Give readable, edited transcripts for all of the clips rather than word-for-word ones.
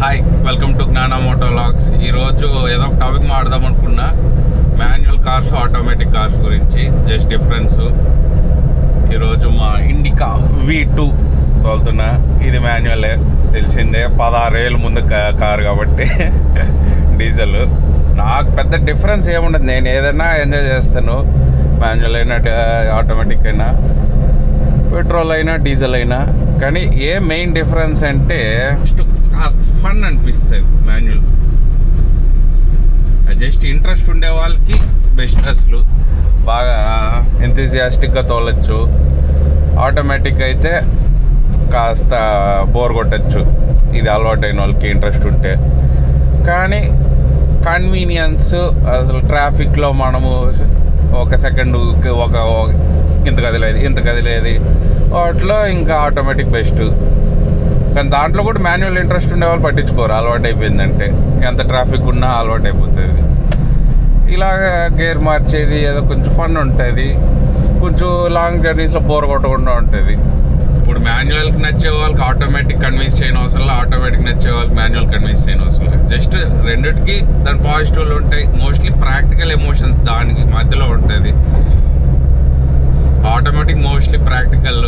Hi, welcome to జ్ఞాన Moto vlogs. ఈరోజు ఏదో ఒక టాపిక్ మాట్లాడదాం అనుకున్నా. మాన్యువల్ కార్స్, ఆటోమేటిక్ కార్స్ గురించి జస్ట్ డిఫరెన్స్. ఈరోజు మా ఇండికా V2 తోలుతున్నా. ఇది మాన్యువలే, తెలిసిందే. 16,000 ముందు కారు కాబట్టి డీజిల్. నాకు పెద్ద డిఫరెన్స్ ఏముండదు. నేను ఏదైనా ఎంజాయ్ చేస్తాను, మాన్యువల్ అయినా ఆటోమేటిక్ అయినా, పెట్రోల్ అయినా డీజిల్ అయినా. కానీ ఏ మెయిన్ డిఫరెన్స్ అంటే కాస్త ఫన్ అనిపిస్తుంది మాన్యువల్. జస్ట్ ఇంట్రెస్ట్ ఉండే వాళ్ళకి బెస్ట్, అసలు బాగా ఎంతూజియాస్టిక్గా తోలచ్చు. ఆటోమేటిక్ అయితే కాస్త బోర్ కొట్టచ్చు, ఇది అలవాటైన వాళ్ళకి ఇంట్రెస్ట్ ఉంటే. కానీ కన్వీనియన్స్, అసలు ట్రాఫిక్లో మనము ఒక సెకండ్ ఒక ఇంత కదిలేది వాటిలో ఇంకా ఆటోమేటిక్ బెస్ట్. కానీ దాంట్లో కూడా మాన్యువల్ ఇంట్రెస్ట్ ఉండే వాళ్ళు పట్టించుకోరు, అలవాటు అయిపోయిందంటే. ఎంత ట్రాఫిక్ ఉన్నా అలవాటు అయిపోతుంది. ఇలాగ గేర్ మార్చేది ఏదో కొంచెం ఫన్ ఉంటుంది, కొంచెం లాంగ్ జర్నీస్లో బోర్ కొట్టకుండా ఉంటుంది. ఇప్పుడు మాన్యువల్కి నచ్చే వాళ్ళకి ఆటోమేటిక్ కన్విన్స్ చేయని అవసరం లేదు, ఆటోమేటిక్ నచ్చే వాళ్ళకి మాన్యువల్ కన్విన్స్ చేయని అవసరం లేదు. జస్ట్ రెండిటికి దాని పాజిటివ్లు ఉంటాయి. మోస్ట్లీ ప్రాక్టికల్ ఎమోషన్స్ దానికి మధ్యలో ఉంటుంది. ఆటోమేటిక్ మోస్ట్లీ ప్రాక్టికల్,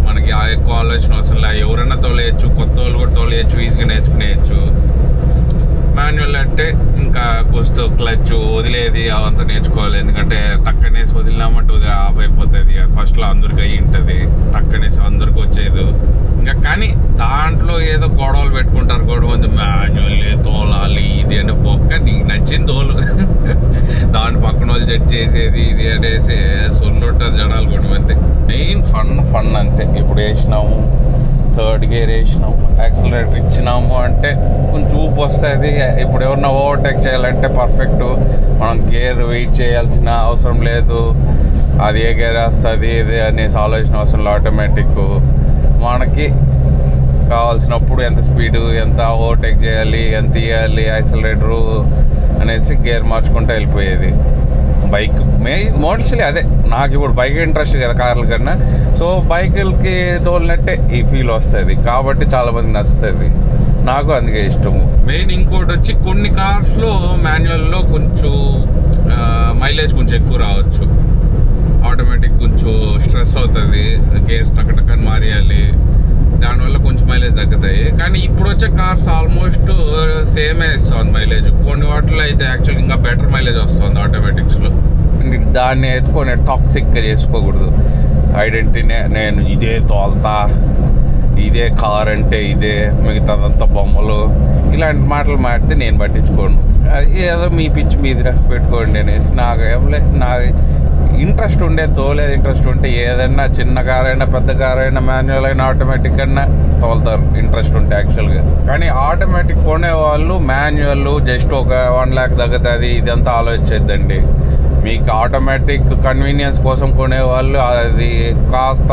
మనకి ఎక్కువ ఆలోచన అవసరం లేదు. ఎవరైనా తోలేయచ్చు, కొత్త వాళ్ళు కూడా తోలేయచ్చు, ఈజీగా నేర్చుకునేయచ్చు. మాన్యువల్ అంటే ఇంకా కొంచెం క్లచ్ వదిలేది అవంతా నేర్చుకోవాలి. ఎందుకంటే టక్కనేసి వదిలినామంటే ఆఫ్ అయిపోతుంది. ఫస్ట్లో అందరికి అయ్యి ఉంటుంది, టక్కనేసి అందరికి వచ్చేది. ఇంకా కానీ దాంట్లో ఏదో గొడవలు పెట్టుకుంటారు. గొడవ మాన్యువల్ తోలాలి ఇది అని పోక నీకు నచ్చింది తోలు. దాని పక్కన వాళ్ళు జడ్జ్ చేసేది ఇది అనేసి సొల్లుంటారు జనాలు కూడా. అంతే మెయిన్ ఫన్ అంతే. ఇప్పుడు వేసినాము, థర్డ్ గేర్ వేసినాము, యాక్సిలరేటర్ ఇచ్చినాము అంటే కొంచెం ఊపు వస్తుంది. ఇప్పుడు ఎవరన్నా ఓవర్టేక్ చేయాలంటే పర్ఫెక్ట్, మనం గేర్ వెయిట్ చేయాల్సిన అవసరం లేదు. అది ఏ గేర్ వస్తుంది ఇది అనేసి ఆలోచన అవసరం లేదు. ఆటోమేటిక్ మనకి కావాల్సినప్పుడు ఎంత స్పీడు, ఎంత ఓవర్టేక్ చేయాలి, ఎంత ఇవ్వాలి యాక్సిలరేటరు అనేసి గేర్ మార్చుకుంటూ వెళ్ళిపోయేది. బైక్ మోస్ట్లీ అదే. నాకు ఇప్పుడు బైక్ ఇంట్రెస్ట్ కదా కార్ల కన్నా. సో బైకులకి తోలినట్టే ఈ ఫీల్ వస్తుంది కాబట్టి చాలా మందికి నచ్చుతుంది. నాకు అందుకే ఇష్టము. మెయిన్ ఇంకోటి వచ్చి కొన్ని కార్స్లో మాన్యువల్లో కొంచెం మైలేజ్ కొంచెం ఎక్కువ రావచ్చు. ఆటోమేటిక్ కొంచెం స్ట్రెస్ అవుతుంది, గేర్స్ టక్కని మారేయాలి, దానివల్ల కొంచెం మైలేజ్ తగ్గుతాయి. కానీ ఇప్పుడు వచ్చే కార్స్ ఆల్మోస్ట్ సేమే ఇస్తుంది మైలేజ్. కొన్ని వాటిలో అయితే యాక్చువల్గా ఇంకా బెటర్ మైలేజ్ వస్తుంది ఆటోమేటిక్స్లో. దాన్ని ఎత్తుకొని టాక్సిక్గా చేసుకోకూడదు. ఐడెంటిటీ నేను ఇదే తోల్తా, ఇదే కార్ అంటే ఇదే, మిగతాదంతా బొమ్మలు, ఇలాంటి మాటలు మాడితే నేను పట్టించుకోను. ఏదో మీ పిచ్చి మీద పెట్టుకోండి అనేసి. నాకు ఏమలే, నా ఇంట్రెస్ట్ ఉండే తోలేదు. ఇంట్రెస్ట్ ఉంటే ఏదైనా చిన్న కార్ అయినా పెద్ద కార్ అయినా మాన్యువల్ అయినా ఆటోమేటిక్ అయినా తోలుతారు, ఇంట్రెస్ట్ ఉంటే యాక్చువల్గా. కానీ ఆటోమేటిక్ కొనేవాళ్ళు మాన్యువల్ జస్ట్ ఒక 1 lakh తగ్గుతుంది ఇదంతా ఆలోచించద్దండి. మీకు ఆటోమేటిక్ కన్వీనియన్స్ కోసం కొనేవాళ్ళు అది కాస్త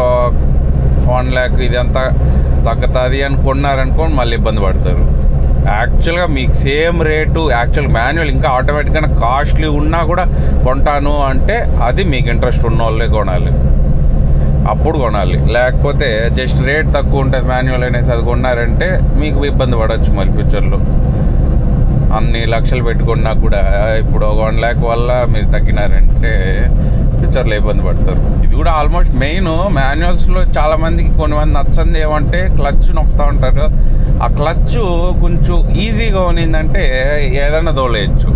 1 lakh ఇదంతా తగ్గుతుంది అని కొన్నారనుకోండి, మళ్ళీ ఇబ్బంది పడతారు. యాక్చువల్గా మీకు సేమ్ రేటు, యాక్చువల్గా మాన్యువల్ ఇంకా ఆటోమేటిక్ అయినా కాస్ట్లీ ఉన్నా కూడా కొంటాను అంటే అది మీకు ఇంట్రెస్ట్ ఉన్న వాళ్ళే కొనాలి, అప్పుడు కొనాలి. లేకపోతే జస్ట్ రేట్ తక్కువ ఉంటుంది మాన్యువల్ అనేసి అది కొన్నారంటే మీకు ఇబ్బంది పడవచ్చు మళ్ళీ ఫ్యూచర్లో. అన్ని లక్షలు పెట్టుకున్నా కూడా ఇప్పుడు 1 lakh వల్ల మీరు తగ్గినారంటే ఫ్యూచర్లో ఇబ్బంది పడతారు. ఇది కూడా ఆల్మోస్ట్ మెయిన్ మాన్యువల్స్లో చాలా మందికి కొంతమంది నచ్చంది ఏమంటే క్లచ్ నొక్కుతూ ఉంటారు. ఆ క్లచ్ కొంచెం ఈజీగా ఉన్నిందంటే ఏదైనా తోలేయచ్చు.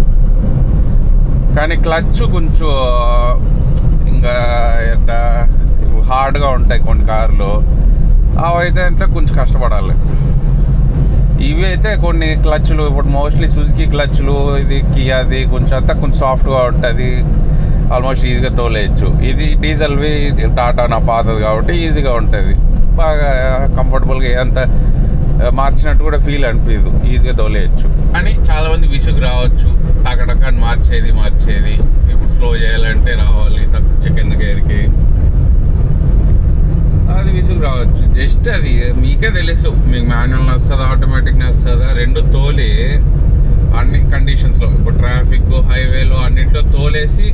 కానీ క్లచ్ కొంచెం ఇంకా హార్డ్గా ఉంటాయి కొన్ని కార్లు, అవైతే అంటే కొంచెం కష్టపడాలి. ఇవి అయితే కొన్ని క్లచ్లు ఇప్పుడు మోస్ట్లీ సుజుకి క్లచ్లు, ఇది కియాది కొంచెం అంతా కొంచెం సాఫ్ట్గా ఉంటుంది, ఆల్మోస్ట్ ఈజీగా తోలేయచ్చు. ఇది డీజిల్వి టాటా నా పాతది కాబట్టి ఈజీగా ఉంటుంది, బాగా కంఫర్టబుల్గా ఎంత మార్చినట్టు కూడా ఫీల్ అనిపించదు, ఈజీగా తోలేయచ్చు. కానీ చాలా మంది విసుగు రావచ్చు, టకటకాన్ని మార్చేది. ఇప్పుడు స్లో చేయాలంటే రావాలి సెకండ్ గేర్కి, అది విసుగు రావచ్చు. జస్ట్ అది మీకే తెలుసు, మీకు మాన్యువల్ నస్తుందా ఆటోమేటిక్ నస్తుందా, రెండు తోలి అన్ని కండిషన్స్లో, ఇప్పుడు ట్రాఫిక్, హైవేలో అన్నింటిలో తోలేసి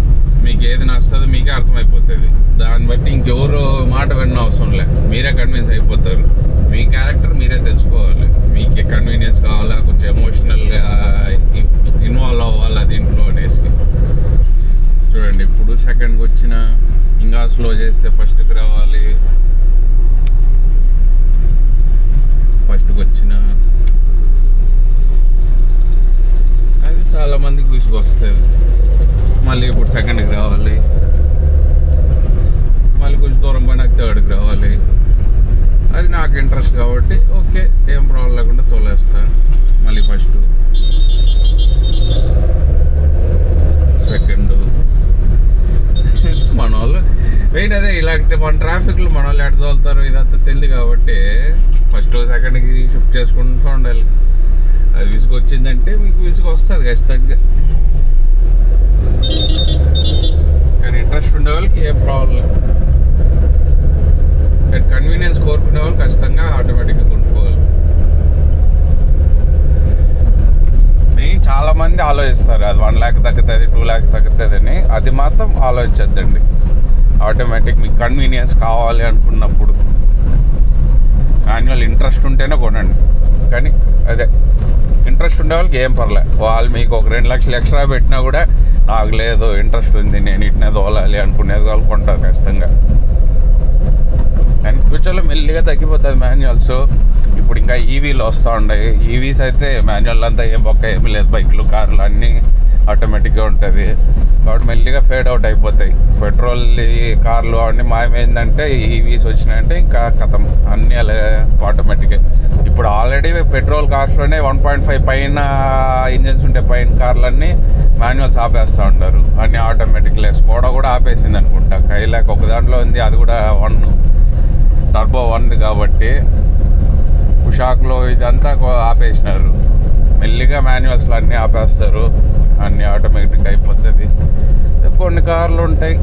మీకు ఏది నస్తుందో మీకే అర్థమైపోతుంది. దాన్ని బట్టి ఇంకెవరు మాట విన్న అవసరం లే, మీరే కన్విన్స్ అయిపోతారు. మీ క్యారెక్టర్ మీరే తెలుసుకోవాలి. మీకు కన్వీనియన్స్ కావాలా, కొంచెం ఎమోషనల్గా ఇన్వాల్వ్ అవ్వాలా దీంట్లో అనేసి. చూడండి ఇప్పుడు సెకండ్కి వచ్చిన ఇంకా స్లో చేస్తే ఫస్ట్కి రావాలి, ఫస్ట్కి వచ్చిన అది చాలా మందికి విసుగు వస్తుంది. మళ్ళీ ఇప్పుడు సెకండ్కి రావాలి, మళ్ళీ కొంచెం దూరం పోయి నాకు థర్డ్కి రావాలి. అది నాకు ఇంట్రెస్ట్ కాబట్టి ఓకే, ఏం ప్రాబ్లం లేకుండా తోలేస్తా. మళ్ళీ ఫస్ట్, సెకండ్. మన వాళ్ళు వెయిట్ అదే ఇలాంటి మన ట్రాఫిక్లో మన వాళ్ళు ఎక్కడ తోలుతారు ఇదంతా తెలియదు కాబట్టి ఫస్ట్ సెకండ్కి షిఫ్ట్ చేసుకుంటూ ఉండాలి. అది విసుగు వచ్చిందంటే మీకు విసుగు వస్తుంది ఖచ్చితంగా. కానీ ఇంట్రెస్ట్ ఉండే వాళ్ళకి ఏం ప్రాబ్లం లేదు. కానీ కన్వీనియన్స్ కోరుకునే వాళ్ళు ఖచ్చితంగా ఆటోమేటిక్గా కొనుక్కోవాలి. మెయిన్ చాలా మంది ఆలోచిస్తారు అది 1 lakh తగ్గుతుంది, 2 lakhs తగ్గుతుంది అని. అది మాత్రం ఆలోచించద్దండి. ఆటోమేటిక్ మీకు కన్వీనియన్స్ కావాలి అనుకున్నప్పుడు మాన్యువల్ ఇంట్రెస్ట్ ఉంటేనే కొనండి. కానీ అదే ఇంట్రెస్ట్ ఉండే వాళ్ళకి ఏం పర్లే, వాళ్ళు మీకు ఒక 2 lakhs ఎక్స్ట్రా పెట్టినా కూడా నాకు లేదు ఇంట్రెస్ట్ ఉంది నేను ఇట్నే తోలాలి అనుకునేది వాళ్ళు కొంటారు ఖచ్చితంగా. అండ్ ఫ్యూచర్లో మెల్లిగా తగ్గిపోతుంది మాన్యువల్స్. ఇప్పుడు ఇంకా ఈవీలు వస్తూ ఉన్నాయి. ఈవీస్ అయితే మాన్యువల్ అంతా ఏం పక్క ఏమీ లేదు, బైక్లు కార్లు అన్నీ ఆటోమేటిక్గా ఉంటుంది కాబట్టి మెల్లిగా ఫేడ్ అవుట్ అయిపోతాయి. పెట్రోల్ కార్లు అవన్నీ మాయమైందంటే ఈవీస్ వచ్చినాయంటే ఇంకా కథం అన్నీ అలా ఆటోమేటిక్గా. ఇప్పుడు ఆల్రెడీ పెట్రోల్ కార్స్లోనే 1.5 పైన ఇంజన్స్ ఉంటే పైన కార్లన్నీ మాన్యువల్స్ ఆపేస్తూ ఉంటారు, అన్నీ ఆటోమేటిక్ లెస్. కూడా ఆపేసింది అనుకుంటా, కైలాక్ ఒక దాంట్లో ఉంది, అది కూడా 1 టర్బో 1 కాబట్టి. ఉషాక్లో ఇదంతా ఆపేసినారు. మెల్లిగా మాన్యువల్స్లో అన్నీ ఆపేస్తారు, అన్నీ ఆటోమేటిక్ అయిపోతుంది. కొన్ని కార్లు ఉంటాయి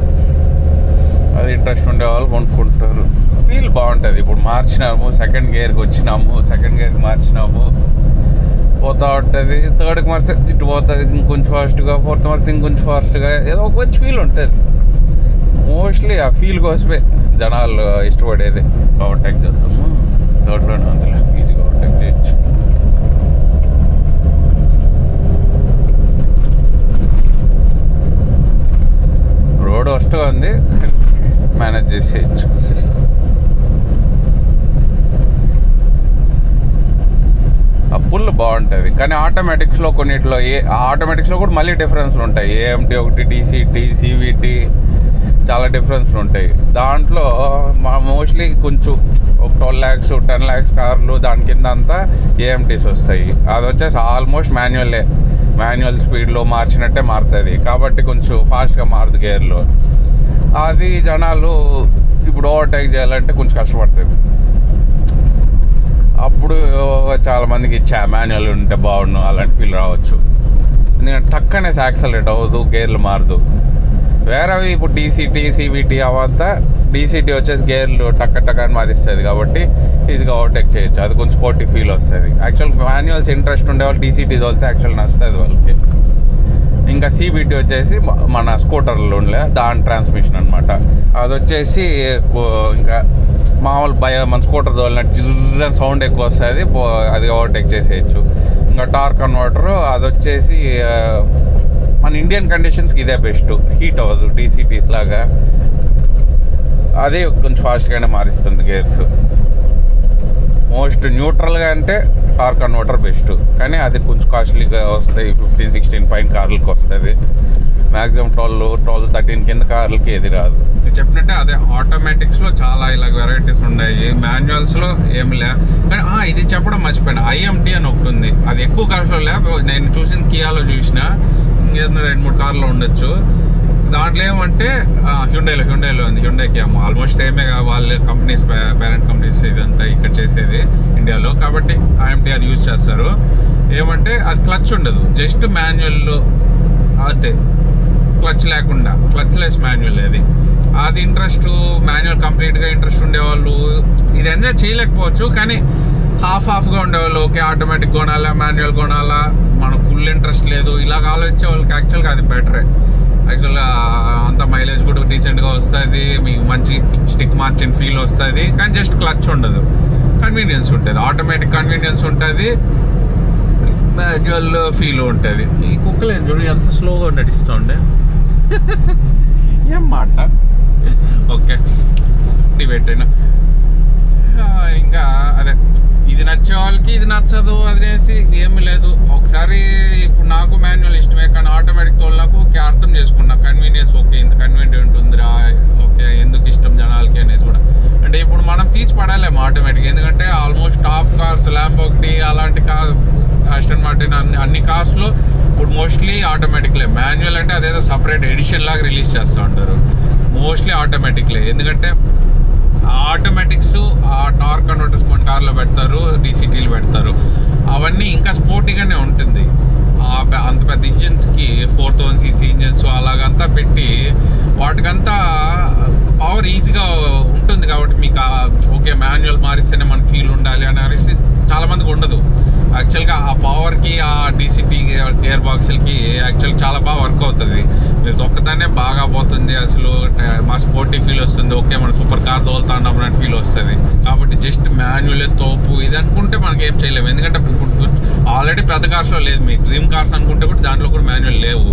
అది ఇంట్రెస్ట్ ఉండే వాళ్ళు కొనుక్కుంటారు. ఫీల్ బాగుంటుంది. ఇప్పుడు మార్చినాము, సెకండ్ గేర్కి వచ్చినాము, సెకండ్ గేర్కి మార్చినాము, పోతూ ఉంటుంది. థర్డ్కి మార్చి ఇటు పోతుంది ఇంకొంచెం ఫాస్ట్గా, ఫోర్త్ మార్చి ఇంకొంచెం ఫాస్ట్గా, ఏదో ఒక మంచి ఫీల్ ఉంటుంది. మోస్ట్లీ ఆ ఫీల్ కోసమే జనాలు ఇష్టపడేది. ఓవర్టేక్ చేద్దాము, థర్డ్లోనే ఉందిలే, ఈజీగా ఓవర్టేక్ చేయొచ్చు. రోడ్ వస్తగా ఉంది, మేనేజ్ చేసేయచ్చు. ఆ పుల్ బాగుంటుంది. కానీ ఆటోమేటిక్స్లో కొన్నిట్లో ఆటోమేటిక్స్లో కూడా మళ్ళీ డిఫరెన్స్లు ఉంటాయి. ఏఎంటీ ఒకటి, డీసీటీ, సివిటీ, చాలా డిఫరెన్స్లు ఉంటాయి. దాంట్లో మోస్ట్లీ కొంచెం ఒక 12 lakhs 10 lakhs కార్లు దాని కింద అంతా ఏఎంటీస్ వస్తాయి. అది వచ్చేసి ఆల్మోస్ట్ మాన్యువల్ స్పీడ్లో మార్చినట్టే మారుతుంది కాబట్టి కొంచెం ఫాస్ట్గా మారుతుంది గేర్లు. అది జనాలు ఇప్పుడు ఓవర్టేక్ చేయాలంటే కొంచెం కష్టపడుతుంది. అప్పుడు చాలా మందికి మాన్యువల్ ఉంటే బాగుండు అలాంటి ఫీల్ రావచ్చు. ఎందుకంటే టక్కనే యాక్సలరేట్ అవ్వదు, గేర్లు మారదు. వేరేవి ఇప్పుడు డీసీటీ, సివిటీ అవంతా, డీసీటీ వచ్చేసి గేర్లు టక్క అని మారిస్తుంది కాబట్టి ఈజీగా ఓవర్టేక్ చేయొచ్చు. అది కొంచెం స్పోర్టీ ఫీల్ వస్తుంది. యాక్చువల్ మాన్యువల్స్ ఇంట్రెస్ట్ ఉండేవాళ్ళు డీసీటీ తోలితే యాక్చువల్ నచ్చుతుంది వాళ్ళకి. ఇంకా సివిటీ వచ్చేసి మన స్కూటర్లు ఉండే దాని ట్రాన్స్మిషన్ అనమాట. అది వచ్చేసి ఇంకా మామూలు మన స్కూటర్ తోలినట్టు జిర్రని సౌండ్ ఎక్కువ వస్తుంది, అది ఓవర్టేక్ చేసేయచ్చు. ఇంకా టార్క్ కన్వర్టర్ అది వచ్చేసి మన ఇండియన్ కండిషన్స్కి ఇదే బెస్ట్, హీట్ అవ్వదు డీసీటీస్ లాగా. అదే కొంచెం ఫాస్ట్గానే మారిస్తుంది గేర్స్. మోస్ట్ న్యూట్రల్గా అంటే టార్క్ కన్వర్టర్ బెస్ట్, కానీ అది కొంచెం కాస్ట్లీగా వస్తాయి. 15-16 పైన కార్లకి వస్తుంది. మ్యాక్సిమం 12-13 కింద కార్లకి ఏది రాదు. నేను చెప్పినట్టే అదే ఆటోమేటిక్స్లో చాలా ఇలా వెరైటీస్ ఉన్నాయి. మాన్యువల్స్లో ఏమి లే. కానీ ఇది చెప్పడం మర్చిపోయాను, ఐఎంటీ అని ఒకటి ఉంది. అది ఎక్కువ కార్స్లో లే, నేను చూసిన కియాలో చూసిన, ఇంకేదైనా 2-3 కార్లు ఉండొచ్చు. దాంట్లో ఏమంటే హ్యుండైలో ఉంది, హ్యుండైకి ఆల్మోస్ట్ సేమే వాళ్ళ కంపెనీస్, పేరెంట్ కంపెనీస్ ఇదంతా ఇక్కడ చేసేది ఇండియాలో కాబట్టి ఐఎంటీ అది యూజ్ చేస్తారు. ఏమంటే అది క్లచ్ ఉండదు, జస్ట్ మాన్యువల్ అంతే, క్లచ్ లేకుండా, క్లచ్ లెస్ మాన్యువల్. అది ఇంట్రెస్ట్ మాన్యువల్ కంప్లీట్గా ఇంట్రెస్ట్ ఉండేవాళ్ళు ఇది ఎంజాయ్ చేయలేకపోవచ్చు. కానీ హాఫ్గా ఉండేవాళ్ళు. ఓకే ఆటోమేటిక్ కొనాలా, మాన్యువల్ కొనాలా, మనకు ఫుల్ ఇంట్రెస్ట్ లేదు, ఇలాగ ఆలోచించే వాళ్ళకి యాక్చువల్గా అది బెటరే. యాక్చువల్గా అంత మైలేజ్ కూడా డీసెంట్గా వస్తుంది, మీకు మంచి స్టిక్ మార్చిన ఫీల్ వస్తుంది, కానీ జస్ట్ క్లచ్ ఉండదు, కన్వీనియన్స్ ఉంటుంది. ఆటోమేటిక్ కన్వీనియన్స్ ఉంటుంది, మాన్యువల్ ఫీల్ ఉంటుంది. ఈ కుక్కలు ఏం చూడు ఎంత స్లోగా నడుస్తుండే, ఏం మాట. ఓకే డిబేట్ అయినా ఇంకా అదే, ఇది నచ్చే వాళ్ళకి ఇది నచ్చదు అనేసి ఏమి లేదు. ఒకసారి ఇప్పుడు నాకు మాన్యువల్ ఇష్టమే, కానీ ఆటోమేటిక్ తోలినాకు ఓకే అర్థం చేసుకున్నా కన్వీనియన్స్, ఓకే ఇంత కన్వీనియంట్ ఉందిరా, ఓకే ఎందుకు ఇష్టం జనాలకి అనేసి కూడా. అంటే ఇప్పుడు మనం తీసి పడాలేము ఆటోమేటిక్, ఎందుకంటే ఆల్మోస్ట్ టాప్ కార్స్, ల్యాంబోర్గినీ అలాంటి కార్, ఆస్టన్ మార్టిన్ అన్ని కార్స్లో ఇప్పుడు మోస్ట్లీ ఆటోమేటిక్లే. మాన్యువల్ అంటే అదేదో సపరేట్ ఎడిషన్ లాగా రిలీజ్ చేస్తూ ఉంటారు, మోస్ట్లీ ఆటోమేటిక్లే. ఎందుకంటే ఆటోమేటిక్స్ ఆ టార్క్ కన్వర్టర్స్ కొన్ని కార్లో పెడతారు, డీసీటీలు పెడతారు, అవన్నీ ఇంకా స్పోర్టీగానే ఉంటుంది. అంత పెద్ద ఇంజిన్స్కి 4000cc ఇంజిన్స్ అలాగంతా పెట్టి వాటికంతా పవర్ ఈజీగా ఉంటుంది. కాబట్టి మీకు ఓకే మాన్యువల్ మారిస్తేనే మనకు ఫీల్ ఉండాలి అని అనేసి చాలా మందికి ఉండదు. యాక్చువల్గా ఆ పవర్కి, ఆ డీసీటీ గేర్ బాక్స్లకి యాక్చువల్గా చాలా బాగా వర్క్ అవుతుంది. మీరు తొక్కతానే బాగా పోతుంది, అసలు మా స్పోర్టీ ఫీల్ వస్తుంది, ఓకే మనం సూపర్ కార్ తోలుతా ఉన్నాం అన్నట్టు ఫీల్ వస్తుంది. కాబట్టి జస్ట్ మాన్యువల్ తోపు ఇది అనుకుంటే మనకి ఏం చేయలేము, ఎందుకంటే ఇప్పుడు ఆల్రెడీ పెద్ద కార్స్లో లేదు. మీ డ్రీమ్ కార్స్ అనుకుంటే కూడా దాంట్లో కూడా మాన్యువల్ లేవు.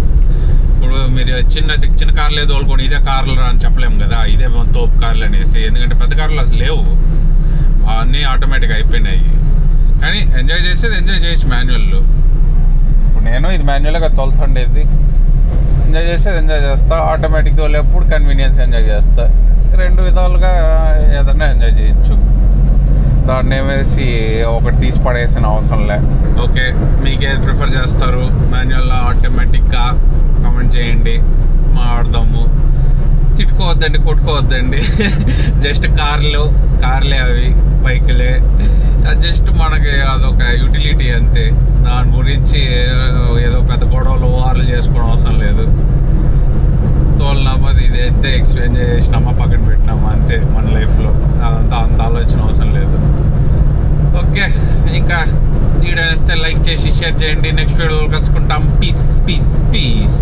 ఇప్పుడు మీరు చిన్న కార్లు ఏదో తోలుకొని ఇదే కార్లు అని చెప్పలేము కదా, ఇదే తోపు కార్లు అనేసి, ఎందుకంటే పెద్ద కార్లు అసలు లేవు, అన్నీ ఆటోమేటిక్ అయిపోయినాయి. కానీ ఎంజాయ్ చేసేది ఎంజాయ్ చేయొచ్చు మాన్యువల్లో. ఇప్పుడు నేను ఇది మాన్యువల్గా తోలుతుండేది, ఎంజాయ్ చేసేది ఎంజాయ్ చేస్తా, ఆటోమేటిక్ తోలేప్పుడు కన్వీనియన్స్ ఎంజాయ్ చేస్తా. రెండు విధాలుగా ఏదన్నా ఎంజాయ్ చేయొచ్చు, దాన్ని ఏమేసి ఒకటి తీసి పడేసిన అవసరం లే. ఓకే మీకేది ప్రిఫర్ చేస్తారు, మాన్యువల్లా ఆటోమేటిక్గా? కామెంట్ చేయండి, మాట్లాడదాము. తిట్టుకోవద్దండి, కొట్టుకోవద్దండి. జస్ట్ కార్లే అవి, బైకులే, జస్ట్ మనకి అదొక యూటిలిటీ అంతే. దాని గురించి ఏదో పెద్ద గొడవలు వార్లు చేసుకోవడం అవసరం లేదు. తోలినామా ఇది అయితే ఎక్స్ప్లెయిన్ చేసినామా పక్కన పెట్టినామా అంతే మన లైఫ్లో, అదంతా అంత ఆలోచన అవసరం లేదు. ఓకే ఇంకా వీడియో వేస్తే లైక్ చేసి షేర్ చేయండి. నెక్స్ట్ వీడియోలో కలుసుకుంటాం. Piece piece piece.